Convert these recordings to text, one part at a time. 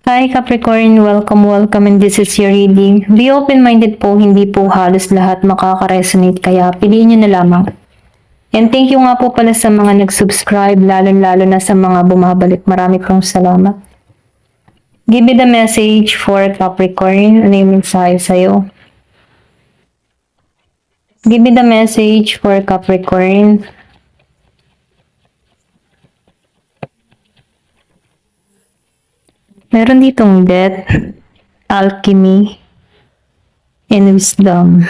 Hi Capricorn, welcome and this is your reading. Be open-minded po, hindi po halos lahat makaka-resonate kaya piliin nyo na lamang. And thank you nga po pala sa mga nag-subscribe, lalo na sa mga bumabalik. Marami pong salamat. Give me the message for Capricorn. Ano yung mensahe sa'yo? Give me the message for Capricorn. Meron ditong death, alchemy, and wisdom.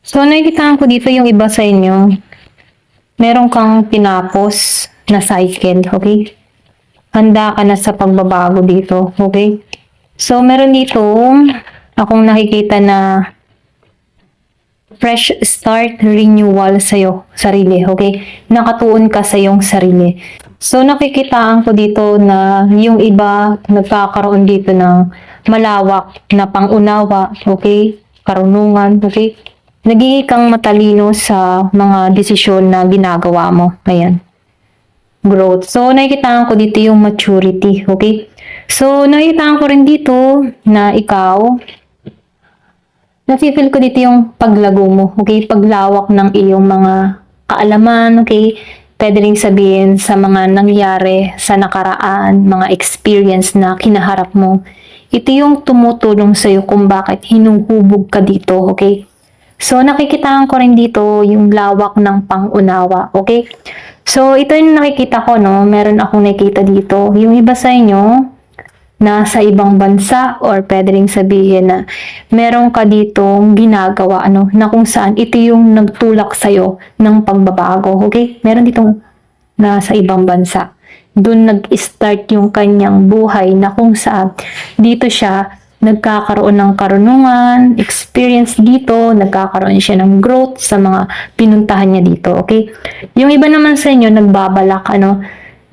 So, nakikitaan ko dito yung iba sa inyo. Meron kang tinapos na cycle, okay? Handa ka na sa pagbabago dito, okay? So, meron dito akong nakikita na fresh start, renewal sa'yo, sarili, okay? Nakatuon ka sa iyong sarili. So, nakikitaan ko dito na yung iba nagkakaroon dito ng malawak na pangunawa, okay? Karunungan, okay? Nagiging kang matalino sa mga desisyon na ginagawa mo. Ayan. Growth. So, nakikitaan ko dito yung maturity, okay? So, nakikitaan ko rin dito na ikaw, nafe-feel ko dito yung paglago mo, okay? Paglawak ng iyong mga kaalaman, okay? Pwede rin sabihin sa mga nangyari sa nakaraan, mga experience na kinaharap mo. Ito yung tumutulong sa'yo kung bakit hinuhubog ka dito, okay? So, nakikitaan ko rin dito yung lawak ng pangunawa, okay? So, ito yung nakikita ko, no? Meron akong nakikita dito. Yung iba sa inyo, nasa ibang bansa or pwede rin sabihin na meron ka ditong ginagawa na kung saan ito yung nagtulak sa'yo ng pagbabago, okay? Meron ditong nasa ibang bansa. Doon nag-start yung kanyang buhay na kung saan dito siya nagkakaroon ng karunungan, experience dito, nagkakaroon siya ng growth sa mga pinuntahan niya dito, okay? Yung iba naman sa inyo nagbabalak,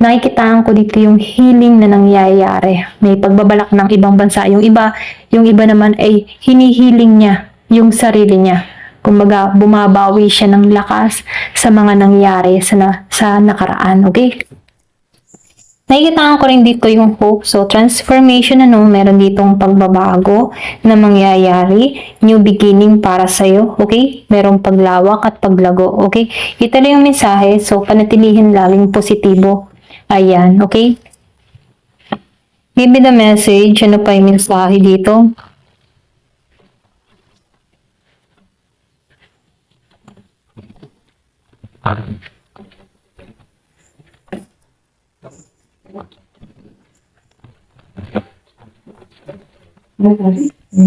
nakikitaan ko dito yung healing na nangyayari. May pagbabalak ng ibang bansa. Yung iba naman ay hinihealing niya yung sarili niya. Kumbaga, bumabawi siya ng lakas sa mga nangyari sa nakaraan. Okay? Nakikitaan ko rin dito yung hope. So, transformation, meron ditong pagbabago na mangyayari. New beginning para sa'yo. Okay? Merong paglawak at paglago. Okay? Ito lang yung mensahe. So, panatilihin laging positibo. Ayan, okay? Give me the message. Ano pa yung mensahe dito?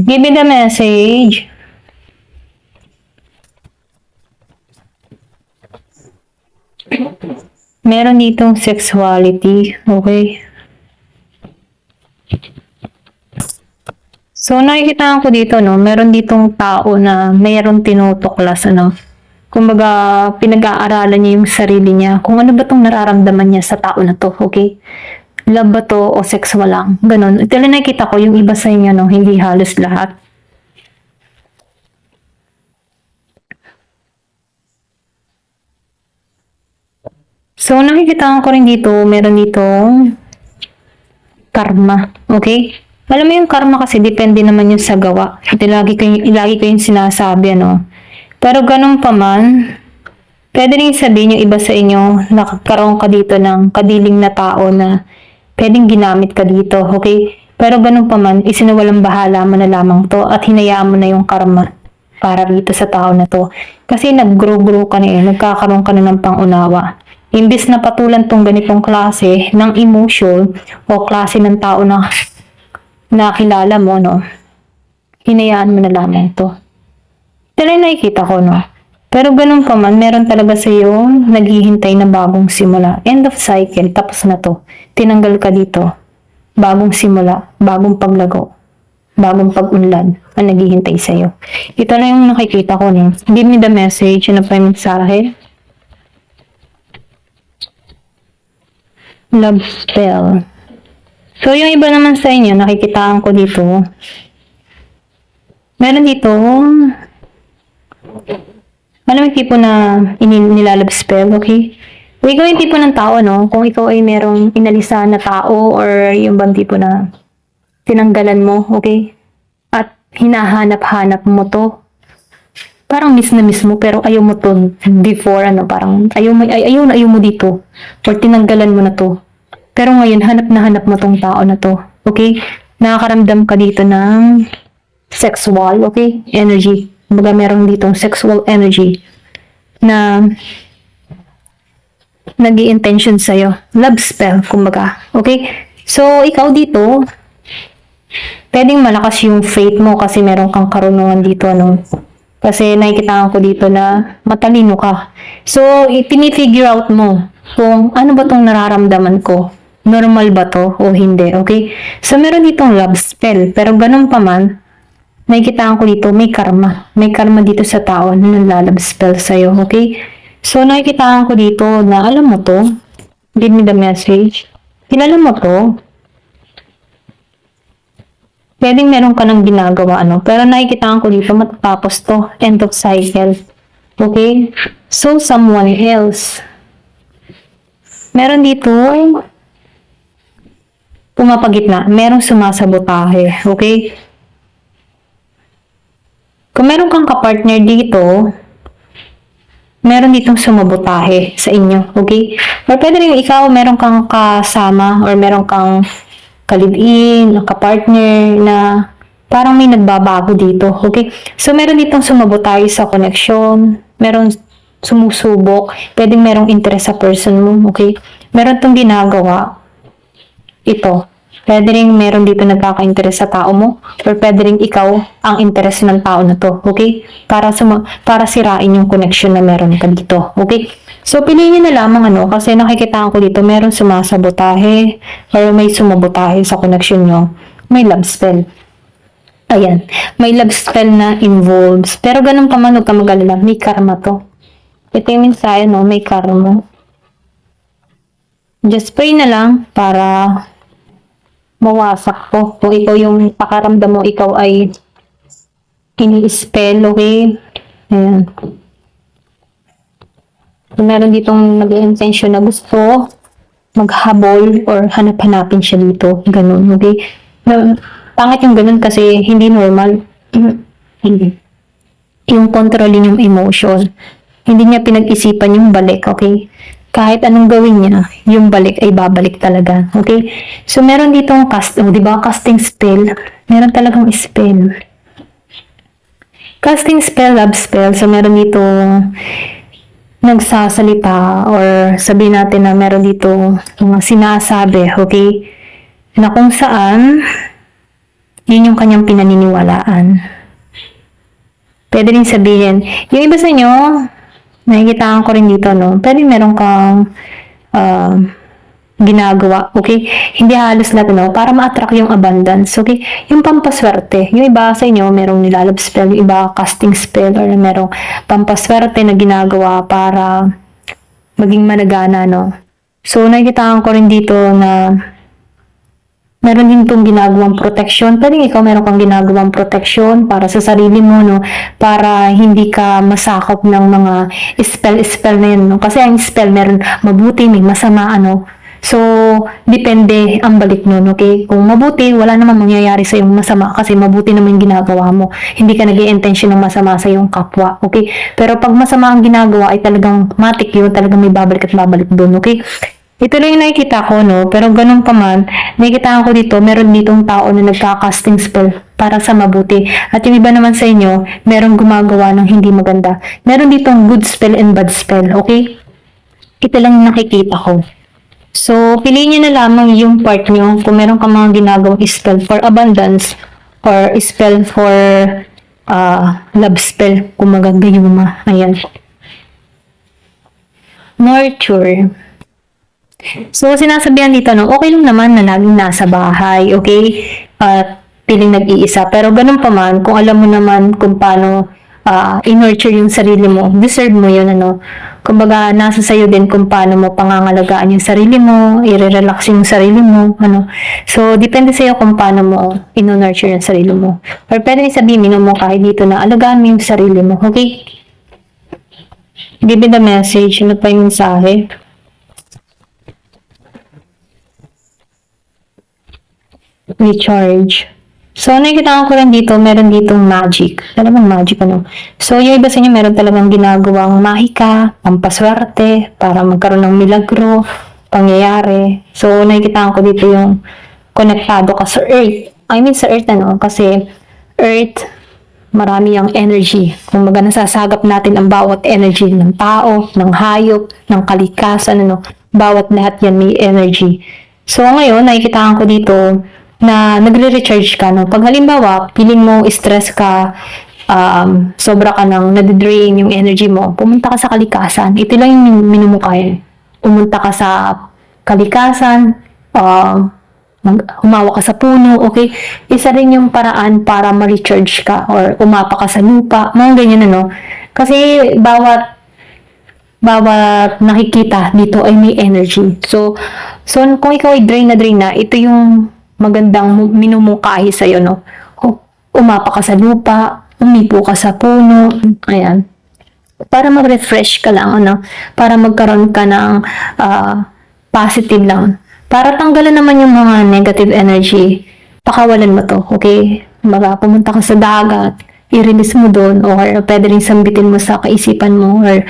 Give me the message. Meron ditong sexuality, okay? So, nakikita ko dito, meron ditong tao na mayroong tinutuklas, kumbaga, pinag-aaralan niya yung sarili niya, kung ano ba itong nararamdaman niya sa tao na to, okay? Love ba to o sexual lang? Ganon. Ito lang nakikita ko, yung iba sa inyo, hindi halos lahat. So, nakikita ko rin dito, meron ditong karma. Okay? Alam mo yung karma kasi depende naman yung sa gawa. Ito lagi ko yung sinasabi, Pero ganun pa man, pwede rin sabihin yung iba sa inyo, nakakaroon ka dito ng kadiling na tao na pwedeng ginamit ka dito. Okay? Pero ganun pa man, isinawalang bahala mo na lamang to at hinayaan mo na yung karma para dito sa tao na to. Kasi nag-grow ka na nagkakaroon ka na ng pangunawa. Imbis na patulan tong ganitong klase ng emotion o klase ng tao na nakilala mo, hinayaan mo na lamang to. Ito lang nakikita ko, Pero ganun pa man, meron talaga sa iyo naghihintay na bagong simula. End of cycle, tapos na to. Tinanggal ka dito. Bagong simula, bagong paglago, bagong pag-unlad ang naghihintay sa iyo. Ito lang yung nakikita ko, Give me the message, ano pa yung mensahe? Love spell. So, yung iba naman sa inyo, nakikitaan ko dito. Meron dito, alam mo yung tipo na nilalove spell, okay? Kung ikaw yung tipo ng tao, no? Kung ikaw ay merong inalisan na tao or yung bang tipo na tinanggalan mo, okay? At hinahanap-hanap mo to. Parang miss na miss mo pero ayaw mo to before, parang ayaw mo dito. Or tinanggalan mo na to. Pero ngayon, hanap na hanap mo tong tao na to. Okay? Nakakaramdam ka dito ng sexual, okay? Energy. Kumbaga meron ditong sexual energy na nag-i-intention sa'yo. Love spell, kumbaga. Okay? So, ikaw dito, pwedeng malakas yung faith mo kasi meron kang karunungan dito, Kasi nakikita ko dito na matalino ka. So, tinifigure out mo kung ano ba tong nararamdaman ko. Normal ba to o hindi, okay? So, meron ditong love spell. Pero ganun pa man, nakikita ko dito may karma. May karma dito sa tao na nagla-love spell sa'yo, okay? So, nakikita ko dito na alam mo to. Give me the message. Kilala mo to. Pwedeng meron ka ng ginagawa, Pero nakikita ko dito matatapos to. End of cycle. Okay? So, someone else. Meron dito pumapagitna. Merong sumasabotahe. Okay? Kung meron kang kapartner dito, meron ditong sumabotahe sa inyo. Okay? Or pwede rin ikaw, meron kang kasama or meron kang kalibin, kapartner na parang may nagbabago dito. Okay? So, meron ditong sumabotahe sa connection. Meron sumusubok. Pwedeng merong interest sa person mo. Okay? Meron tong ginagawa. Ito. Pwede rin meron dito nagkaka-interest sa tao mo. Or pwede rin ikaw ang interest ng tao na to. Okay? Para sirain yung connection na meron ka dito. Okay? So, piliin nyo na lamang kasi nakikita ko dito meron sumasabotahe or may sumabotahe sa connection nyo. May love spell. Ayan. May love spell na involves. Pero ganun pa man, huwag ka mag-alala. May karma to. Ito yung mensahe, may karma. Just pray na lang para mawasak po. Kung ikaw yung pakaramdam mo, ikaw ay ini-spell, okay? Ayan. Kung meron ditong nag-intention na gusto maghabol or hanap-hanapin siya dito. Ganun, okay? Pangit yung ganun kasi hindi normal. Yung controlling yung emotion. Hindi niya pinag-isipan yung balik, okay? Kahit anong gawin niya, yung balik ay babalik talaga, okay? So, meron ditong di ba, casting spell. Meron talagang spell. Casting spell, love spell. So, meron ditong nagsasalita or sabihin natin na meron dito mga sinasabi, okay? Na kung saan yun yung kanyang pinaniniwalaan. Pwede rin sabihin, yung iba sa inyo, nakikita ko rin dito, pwede meron kang ginagawa, okay? Hindi halos lahat, para ma-attract yung abundance, okay? Yung pampaswerte, yung iba sa inyo, merong nilalove spell, yung iba casting spell, or merong pampaswerte na ginagawa para maging managana, So, nakikita ko rin dito na meron din itong ginagawang protection. Pwede ikaw meron kang ginagawang protection para sa sarili mo, para hindi ka masakop ng mga spell na yun, Kasi ang spell, meron mabuti, may masama, So, depende ang balik nun, okay? Kung mabuti, wala namang mangyayari sa yung masama kasi mabuti naman yung ginagawa mo. Hindi ka nag-i-intention ng masama sa yung kapwa, okay? Pero pag masama ang ginagawa, ay talagang matik yun, talagang may babalik at babalik dun, okay? Ito lang yung nakikita ko, Pero ganun pa man, nakikita ko dito, meron ditong tao na nagka-casting spell para sa mabuti. At yung iba naman sa inyo, meron gumagawa ng hindi maganda. Meron ditong good spell and bad spell, okay? Ito lang yung nakikita ko. So, piliin nyo na lamang yung part nyo kung meron ka mga ginagawang spell for abundance or spell for love spell, kung magagayuma. Ayan. Nurture. So, sinasabihan dito, okay lang naman na laging nasa bahay, okay? At piling nag-iisa. Pero ganun pa man, kung alam mo naman kung paano in-nurture yung sarili mo, deserve mo yun, Kumbaga, nasa sayo din kung paano mo pangangalagaan yung sarili mo, i-relax yung sarili mo, So, depende sa'yo kung paano mo in-nurture yung sarili mo. Or pwede sabihin mo kahit dito na alagaan mo yung sarili mo, okay? Give me the message, ano pa yung mensahe? recharge. So, nakikita ko rin dito, meron ditong magic. Alam mo, magic ano? So, yung iba sa inyo, meron talagang ginagawang mahika, pampaswerte, para magkaroon ng milagro, pangyayari. So, nakikita ko dito yung konektado ka sa Earth. I mean, sa Earth ano? Kasi, Earth, marami ang energy. Kung baga nasasagap natin ang bawat energy ng tao, ng hayop, ng kalikasan, ano? Bawat lahat yan may energy. So, ngayon, nakikita ko dito, na nagre-recharge ka, no? Pag halimbawa, feeling mo stress ka, sobra ka nang nadidrain yung energy mo, pumunta ka sa kalikasan. Ito lang yung minumukay. Pumunta ka sa kalikasan, humawa ka sa puno, okay? Isa rin yung paraan para ma-recharge ka or umapa ka sa lupa, mga ganyan, ano? Kasi bawat nakikita dito ay may energy. So kung ikaw ay drain na, ito yung magandang minumukahi sa'yo, no? Umapa ka sa lupa, umipo ka sa puno, ayan. Para mag-refresh ka lang, ano? Para magkaroon ka ng positive lang. Para tanggalan naman yung mga negative energy, pakawalan mo to, okay? Pumunta ka sa dagat, i-release mo doon, or pwede rin sambitin mo sa kaisipan mo, or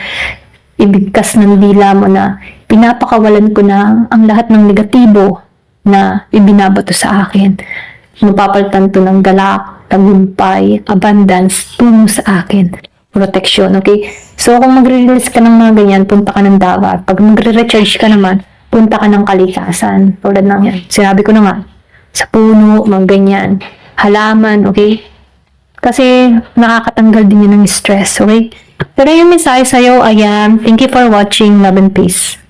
ibigkas ng dila mo na pinapakawalan ko na ang lahat ng negatibo na ibinabato sa akin. Mapapalitan to ng galak, tagumpay, abundance, tungo sa akin. Protection, okay? So, kung magre-release ka ng mga ganyan, punta ka ng dagat. Pag magre-recharge ka naman, punta ka ng kalikasan. Tulad ng yan. Sinabi ko na nga, sa puno, mga ganyan. Halaman, okay? Kasi nakakatanggal din yun ng stress, okay? Pero yung mensahe sa'yo, ayan, thank you for watching. Love and peace.